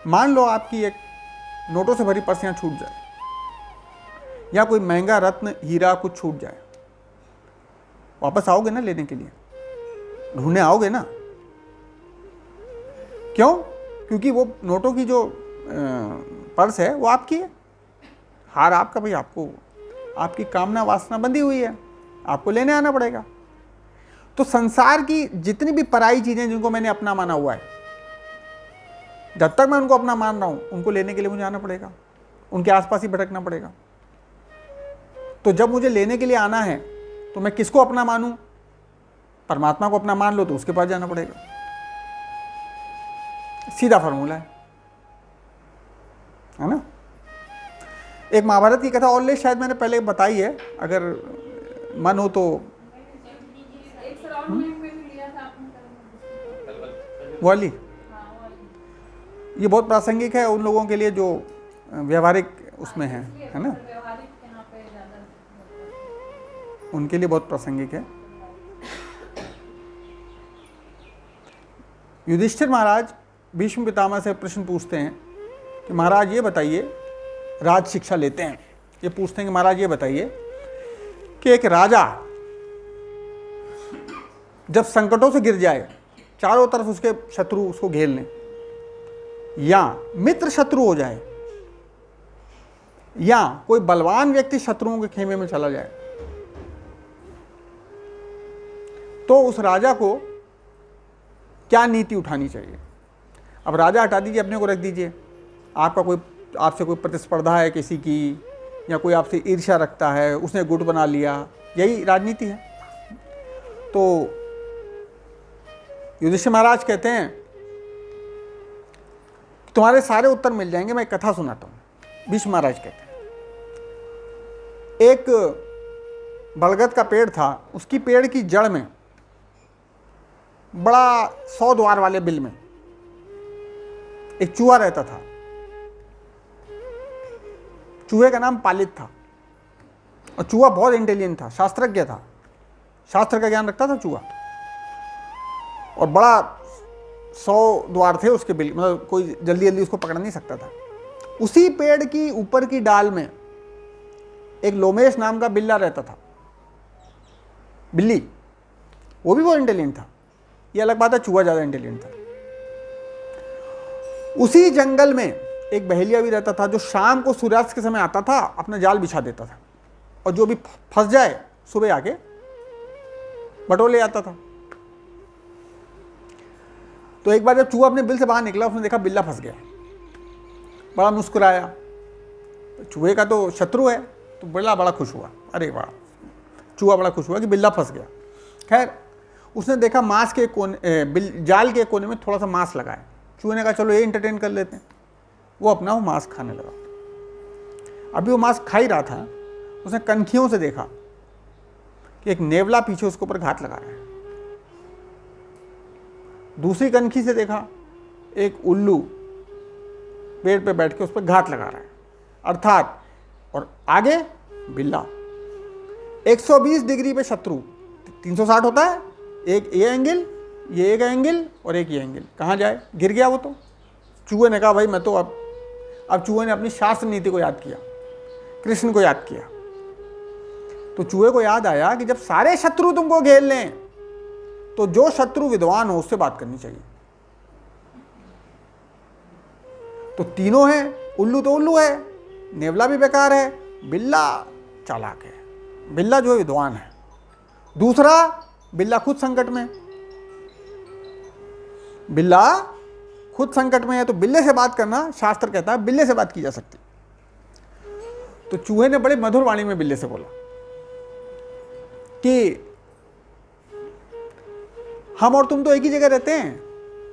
मान लो आपकी एक नोटों से भरी पर्स यहाँ छूट जाए, या कोई महंगा रत्न हीरा कुछ छूट जाए, वापस आओगे ना लेने के लिए? ढूंढने आओगे ना? क्यों? क्योंकि वो नोटों की जो पर्स है वो आपकी है, हार आपका भाई, आपको आपकी कामना वासना बंधी हुई है, आपको लेने आना पड़ेगा। तो संसार की जितनी भी पराई चीजें जिनको मैंने अपना माना हुआ है, जब तक मैं उनको अपना मान रहा हूं, उनको लेने के लिए मुझे आना पड़ेगा, उनके आसपास ही भटकना पड़ेगा। तो जब मुझे लेने के लिए आना है तो मैं किसको अपना मानूं? परमात्मा को अपना मान लो तो उसके पास जाना पड़ेगा। सीधा फॉर्मूला है ना? एक महाभारत की कथा और ले, शायद मैंने पहले बताई है, अगर मन हो तो। वाली ये बहुत प्रासंगिक है उन लोगों के लिए जो व्यवहारिक उसमें है ना? उनके लिए बहुत प्रासंगिक है। युधिष्ठिर महाराज भीष्म पितामह से प्रश्न पूछते हैं कि महाराज ये बताइए, राज शिक्षा लेते हैं, ये पूछते हैं कि महाराज ये बताइए कि एक राजा जब संकटों से गिर जाए, चारों तरफ उसके शत्रु उसको घेर लें, या मित्र शत्रु हो जाए, या कोई बलवान व्यक्ति शत्रुओं के खेमे में चला जाए, तो उस राजा को क्या नीति उठानी चाहिए? अब राजा हटा दीजिए, अपने को रख दीजिए, आपसे कोई प्रतिस्पर्धा है किसी की, या कोई आपसे ईर्ष्या रखता है, उसने गुट बना लिया, यही राजनीति है। तो युधिष्ठिर महाराज कहते हैं तुम्हारे सारे उत्तर मिल जाएंगे, मैं एक कथा सुनाता हूं। भीष्म महाराज कहते हैं एक बरगद का पेड़ था, उसकी पेड़ की जड़ में बड़ा 100 द्वार वाले बिल में एक चूहा रहता था। चूहे का नाम पालित था, और चूहा बहुत इंटेलिजेंट था, शास्त्रज्ञ था, शास्त्र का ज्ञान रखता था चूहा, और बड़ा 100 द्वार थे उसके बिल, मतलब कोई जल्दी जल्दी उसको पकड़ नहीं सकता था। उसी पेड़ की ऊपर की डाल में एक लोमेश नाम का बिल्ला रहता था, बिल्ली, वो भी बहुत इंटेलिजेंट था। ये अलग बात है, चूहा ज्यादा इंटेलिजेंट था। उसी जंगल में एक बहेलिया भी रहता था, जो शाम को सूर्यास्त के समय आता था, अपना जाल बिछा देता था, और जो भी फंस जाए सुबह आके बटोर ले आता था। तो एक बार जब चूहा अपने बिल से बाहर निकला, उसने देखा बिल्ला फंस गया, बड़ा मुस्कुराया। चूहे का तो शत्रु है, तो बिल्ला बड़ा खुश हुआ, अरे वाह, चूहा बड़ा खुश हुआ कि बिल्ला फंस गया। खैर उसने देखा मांस के कोने, जाल के कोने में थोड़ा सा मांस लगा है। चूहे ने कहा चलो ये एंटरटेन कर लेते हैं। वो अपना वो मांस खाने लगा। अभी वो मांस खा ही रहा था, उसने कनखियों से देखा कि एक नेवला पीछे उसके ऊपर घात लगा रहा है। दूसरी कनखी से देखा एक उल्लू पेड़ पे बैठ के उस पर घात लगा रहा है, अर्थात, और आगे बिल्ला। 120 डिग्री पे शत्रु, 360 होता है, एक ये एंगल, ये एक एंगल, और एक ये एंगल, कहाँ जाए? गिर गया वो तो। चूहे ने कहा भाई मैं तो अब चूहे ने अपनी शास्त्र नीति को याद किया, कृष्ण को याद किया। तो चूहे को याद आया कि जब सारे शत्रु तुमको घेर लें, तो जो शत्रु विद्वान हो उससे बात करनी चाहिए। तो तीनों हैं, उल्लू तो उल्लू है, नेवला भी बेकार है, बिल्ला चालाक है, बिल्ला जो है विद्वान है। दूसरा, बिल्ला खुद संकट में, बिल्ला खुद संकट में है, तो बिल्ले से बात करना, शास्त्र कहता है बिल्ले से बात की जा सकती। तो चूहे ने बड़े मधुर वाणी में बिल्ले से बोला कि हम और तुम तो एक ही जगह रहते हैं,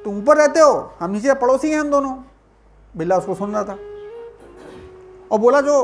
तुम ऊपर रहते हो, हम नीचे पड़ोसी हैं हम दोनों। बिल्ला उसको सुन रहा था और बोला जो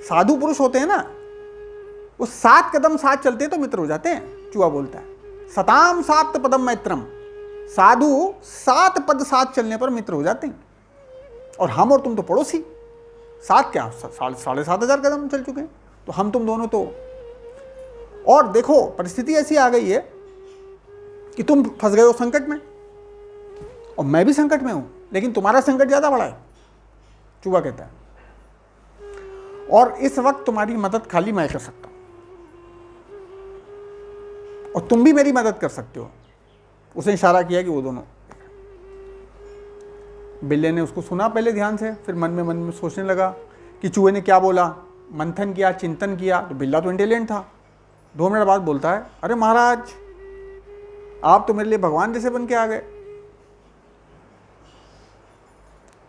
साधु पुरुष होते हैं ना, वो 7 कदम साथ चलते हैं तो मित्र हो जाते हैं। चूहा बोलता है सताम सात पदम मैत्रम, साधु 7 पद साथ चलने पर मित्र हो जाते हैं, और हम और तुम तो पड़ोसी, 7 क्या 7,500 कदम चल चुके हैं, तो हम तुम दोनों तो। और देखो परिस्थिति ऐसी आ गई है कि तुम फंस गए हो संकट में, और मैं भी संकट में हूं, लेकिन तुम्हारा संकट ज़्यादा बड़ा है, चूहा कहता है, और इस वक्त तुम्हारी मदद खाली मैं कर सकता हूँ और तुम भी मेरी मदद कर सकते हो। उसने इशारा किया कि वो दोनों। बिल्ले ने उसको सुना पहले ध्यान से, फिर मन में सोचने लगा कि चूहे ने क्या बोला। मंथन किया, चिंतन किया, तो बिल्ला तो इंटेलिजेंट था। 2 मिनट बाद बोलता है, अरे महाराज, आप तो मेरे लिए भगवान जैसे बन के आ गए।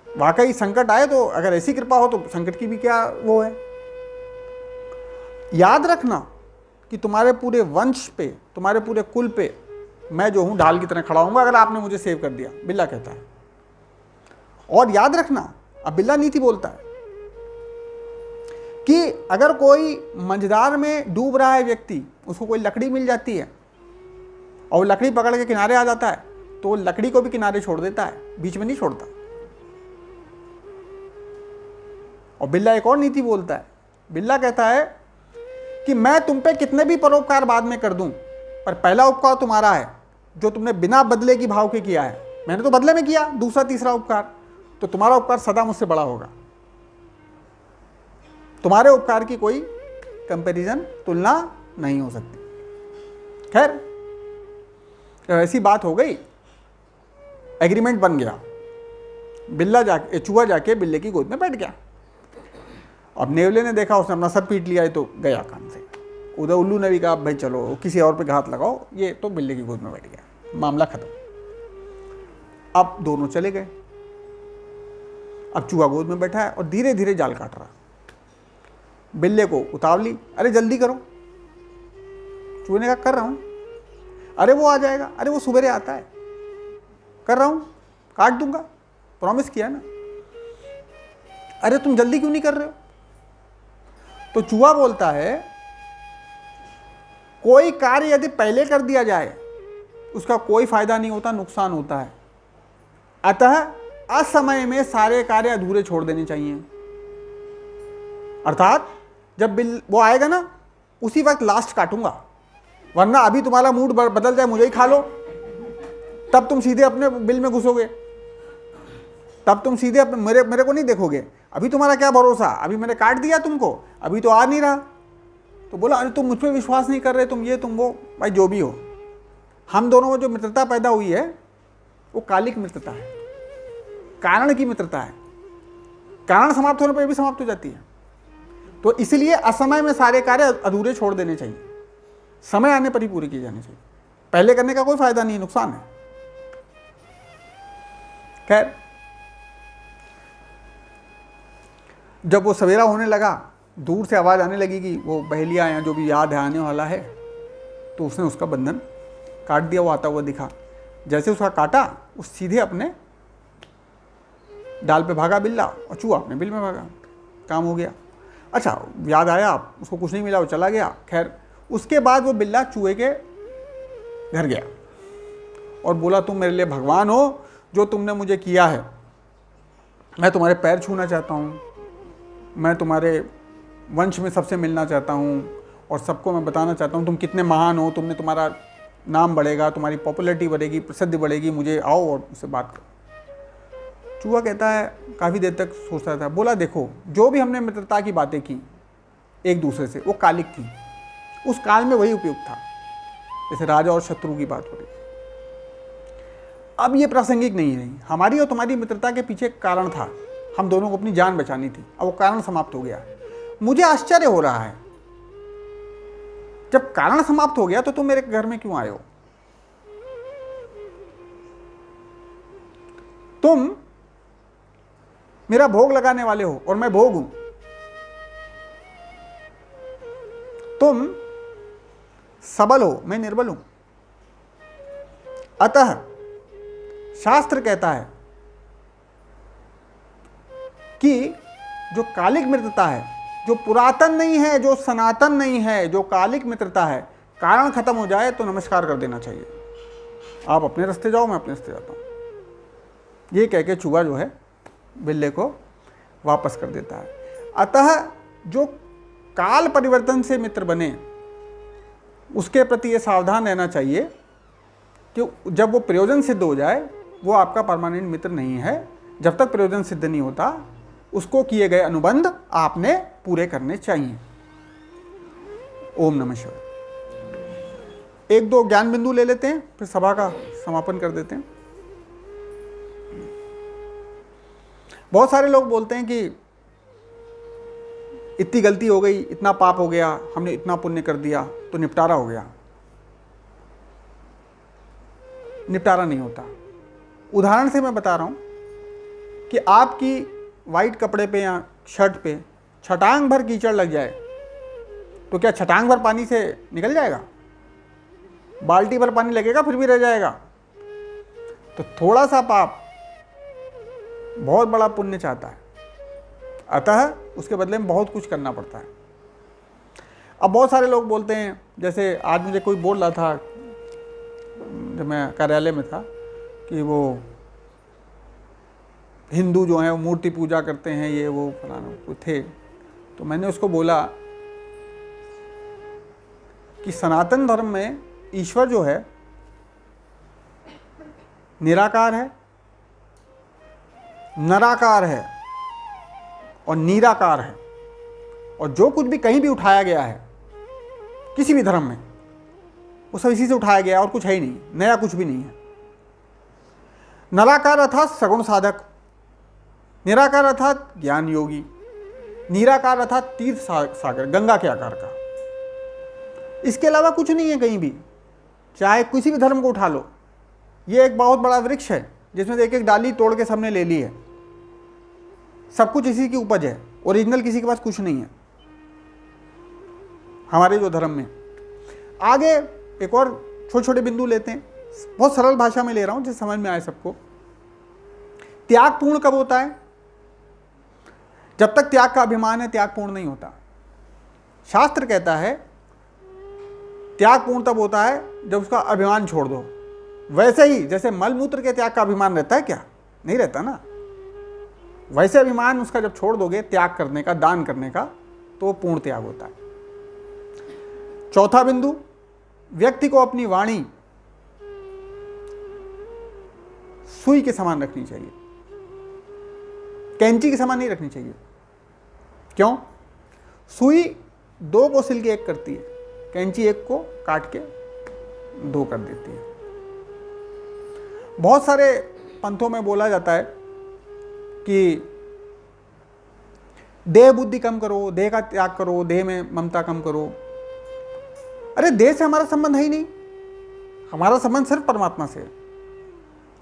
वाकई संकट आए तो अगर ऐसी कृपा हो तो संकट की भी क्या वो है। याद रखना कि तुम्हारे पूरे वंश पे, तुम्हारे पूरे कुल पे मैं जो हूं ढाल की तरह खड़ा हूंगा अगर आपने मुझे सेव कर दिया, बिल्ला कहता है। और याद रखना, अब बिल्ला नीति बोलता है कि अगर कोई मझधार में डूब रहा है व्यक्ति, उसको कोई लकड़ी मिल जाती है और वो लकड़ी पकड़ के किनारे आ जाता है, तो वो लकड़ी को भी किनारे छोड़ देता है, बीच में नहीं छोड़ता। और बिल्ला एक और नीति बोलता है। बिल्ला कहता है कि मैं तुम पे कितने भी परोपकार बाद में कर दूं, पर पहला उपकार तुम्हारा है जो तुमने बिना बदले की भाव के किया है। मैंने तो बदले में किया दूसरा तीसरा उपकार, तो तुम्हारा उपकार सदा मुझसे बड़ा होगा। तुम्हारे उपकार की कोई कंपैरिजन, तुलना नहीं हो सकती। खैर, ऐसी बात हो गई, एग्रीमेंट बन गया। चूहा जाके बिल्ले की गोद में बैठ गया। अब नेवले ने देखा, उसने अपना सर पीट लिया, तो गया काम से। उधर उल्लू ने भी कहा, भाई चलो किसी और पे घात लगाओ, ये तो बिल्ले की गोद में बैठ गया, मामला खत्म। अब दोनों चले गए। अब चूहा गोद में बैठा है और धीरे धीरे जाल काट रहा। बिल्ले को उतावली, अरे जल्दी करो। चूहे ने कहा, कर रहा हूं। अरे वो आ जाएगा, अरे वो सुबेरे आता है, कर रहा हूं, काट दूंगा, प्रॉमिस किया ना। अरे तुम जल्दी क्यों नहीं कर रहे हो? तो चूहा बोलता है, कोई कार्य यदि पहले कर दिया जाए उसका कोई फायदा नहीं होता, नुकसान होता है। अतः असमय में सारे कार्य अधूरे छोड़ देने चाहिए। अर्थात जब बिल वो आएगा ना, उसी वक्त लास्ट काटूंगा, वरना अभी तुम्हारा मूड बदल जाए, मुझे ही खा लो, तब तुम सीधे अपने बिल में घुसोगे, तब तुम सीधे अपने मेरे को नहीं देखोगे। अभी तुम्हारा क्या भरोसा, अभी मैंने काट दिया तुमको, अभी तो आ नहीं रहा। तो बोला, अरे तुम मुझ पर विश्वास नहीं कर रहे, तुम ये तुम वो। भाई जो भी हो, हम दोनों में जो मित्रता पैदा हुई है वो कालिक मित्रता है, कारण की मित्रता है। कारण समाप्त होने पर भी समाप्त हो जाती है। तो इसलिए असमय में सारे कार्य अधूरे छोड़ देने चाहिए, समय आने पर ही पूरे किए जाने चाहिए। पहले करने का कोई फायदा नहीं, नुकसान है। खैर, जब वो सवेरा होने लगा, दूर से आवाज़ आने लगी कि वो बहेलिया या जो भी याद है आने वाला है, तो उसने उसका बंधन काट दिया। वो आता हुआ दिखा, जैसे उसका काटा, वो सीधे अपने डाल पे भागा बिल्ला और चूहा अपने बिल में भागा, काम हो गया। अच्छा, याद आया, उसको कुछ नहीं मिला, वो चला गया। खैर, उसके बाद वो बिल्ला चूहे के घर गया और बोला, तुम मेरे लिए भगवान हो, जो तुमने मुझे किया है, मैं तुम्हारे पैर छूना चाहता हूँ, मैं तुम्हारे वंश में सबसे मिलना चाहता हूँ और सबको मैं बताना चाहता हूँ तुम कितने महान हो, तुम्हारा नाम बढ़ेगा, तुम्हारी पॉपुलैरिटी बढ़ेगी, प्रसिद्धि बढ़ेगी, मुझे आओ और मुझसे बात करो। चूहा कहता है, काफ़ी देर तक सोचता था, बोला, देखो, जो भी हमने मित्रता की बातें की एक दूसरे से, वो कालिक थी, उस काल में वही उपयुक्त था, जैसे राजा और शत्रु की बात हो रही। अब ये प्रासंगिक नहीं रही। हमारी और तुम्हारी मित्रता के पीछे कारण था, हम दोनों को अपनी जान बचानी थी। अब वो कारण समाप्त हो गया। मुझे आश्चर्य हो रहा है, जब कारण समाप्त हो गया तो तुम मेरे घर में क्यों आए हो? तुम मेरा भोग लगाने वाले हो और मैं भोग हूं। तुम सबल हो, मैं निर्बल हूं। अतः शास्त्र कहता है कि जो कालिक मित्रता है, जो पुरातन नहीं है, जो सनातन नहीं है, जो कालिक मित्रता है, कारण खत्म हो जाए तो नमस्कार कर देना चाहिए। आप अपने रास्ते जाओ, मैं अपने रास्ते जाता हूं। ये कह के चूहा जो है बिल्ले को वापस कर देता है। अतः जो काल परिवर्तन से मित्र बने, उसके प्रति ये सावधान रहना चाहिए कि जब वो प्रयोजन सिद्ध हो जाए, वो आपका परमानेंट मित्र नहीं है, जब तक प्रयोजन सिद्ध नहीं होता उसको किए गए अनुबंध आपने पूरे करने चाहिए। ओम नमः शिवाय। एक दो ज्ञान बिंदु ले लेते हैं, फिर सभा का समापन कर देते हैं। बहुत सारे लोग बोलते हैं कि इतनी गलती हो गई, इतना पाप हो गया, हमने इतना पुण्य कर दिया तो निपटारा हो गया। निपटारा नहीं होता। उदाहरण से मैं बता रहा हूं कि आपकी वाइट कपड़े पे या शर्ट पे छटांग भर कीचड़ लग जाए तो क्या छटांग भर पानी से निकल जाएगा? बाल्टी भर पानी लगेगा फिर भी रह जाएगा। तो थोड़ा सा पाप बहुत बड़ा पुण्य चाहता है, अतः उसके बदले में बहुत कुछ करना पड़ता है। अब बहुत सारे लोग बोलते हैं, जैसे आज मुझे कोई बोल रहा था जब मैं कार्यालय में था, कि वो हिंदू जो हैं वो मूर्ति पूजा करते हैं, ये वो फलाना थे। तो मैंने उसको बोला कि सनातन धर्म में ईश्वर जो है निराकार है, नराकार है और निराकार है। और जो कुछ भी कहीं भी उठाया गया है किसी भी धर्म में, वो सब इसी से उठाया गया और कुछ है ही नहीं, नया कुछ भी नहीं है। नराकार अर्थात सगुण साधक, निराकार अर्थात ज्ञान योगी, निराकार अर्थात तीर्थ सागर, गंगा के आकार का। इसके अलावा कुछ नहीं है कहीं भी। चाहे किसी भी धर्म को उठा लो, ये एक बहुत बड़ा वृक्ष है जिसमें एक एक डाली तोड़ के सबने ले ली है। सब कुछ इसी की उपज है, ओरिजिनल किसी के पास कुछ नहीं है हमारे जो धर्म में। आगे एक और छोटे छोटे बिंदु लेते हैं, बहुत सरल भाषा में ले रहा हूं जिससे समझ में आए सबको। त्याग पूर्ण कब होता है? जब तक त्याग का अभिमान है त्याग पूर्ण नहीं होता। शास्त्र कहता है त्याग पूर्ण तब होता है जब उसका अभिमान छोड़ दो। वैसे ही जैसे मल मूत्र के त्याग का अभिमान रहता है क्या? नहीं रहता ना। वैसे अभिमान उसका जब छोड़ दोगे त्याग करने का, दान करने का, तो पूर्ण त्याग होता है। चौथा बिंदु, व्यक्ति को अपनी वाणी सुई के समान रखनी चाहिए, कैंची के समान नहीं रखनी चाहिए। क्यों? सुई दो को सिल के एक करती है, कैंची एक को काट के दो कर देती है। बहुत सारे पंथों में बोला जाता है कि देह बुद्धि कम करो, देह का त्याग करो, देह में ममता कम करो। अरे देह से हमारा संबंध है ही नहीं, हमारा संबंध सिर्फ परमात्मा से है।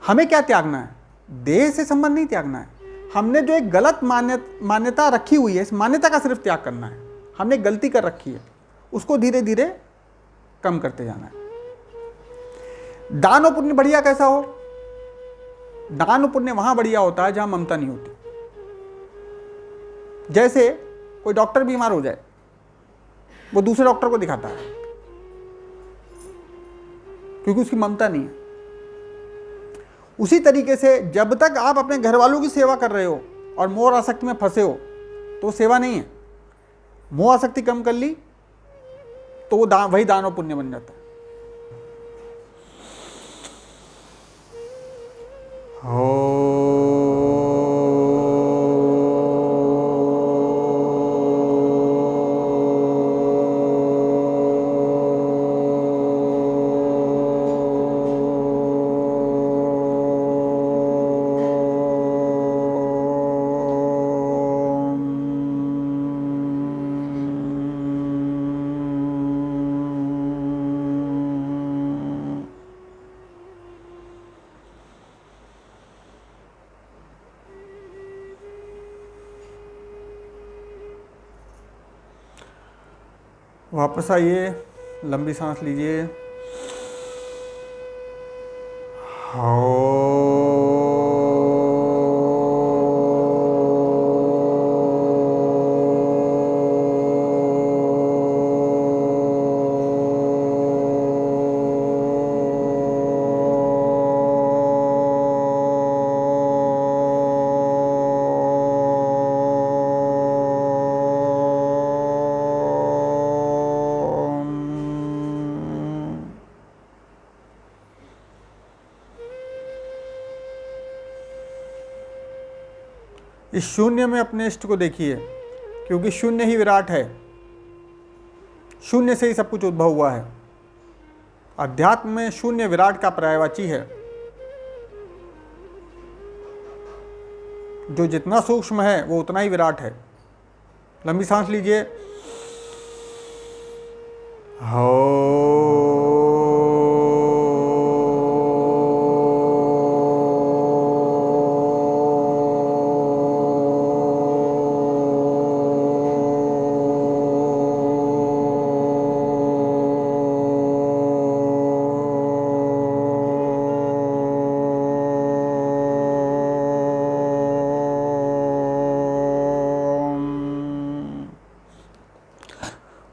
हमें क्या त्यागना है? देह से संबंध नहीं त्यागना है। हमने जो एक गलत मान्यता रखी हुई है, इस मान्यता का सिर्फ त्याग करना है। हमने गलती कर रखी है, उसको धीरे धीरे कम करते जाना है। दान और पुण्य बढ़िया कैसा हो? दान और पुण्य वहां बढ़िया होता है जहां ममता नहीं होती। जैसे कोई डॉक्टर बीमार हो जाए, वो दूसरे डॉक्टर को दिखाता है क्योंकि उसकी ममता नहीं है। उसी तरीके से जब तक आप अपने घर वालों की सेवा कर रहे हो और मोह आसक्ति में फंसे हो तो सेवा नहीं है। मोह आसक्ति कम कर ली तो वो वही दान और पुण्य बन जाता है। वापस आइए, लंबी सांस लीजिए। इस शून्य में अपने इष्ट को देखिए, क्योंकि शून्य ही विराट है, शून्य से ही सब कुछ उद्भव हुआ है। अध्यात्म में शून्य विराट का पर्यायवाची है। जो जितना सूक्ष्म है वो उतना ही विराट है। लंबी सांस लीजिए। हो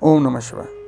ओम नमः शिवाय।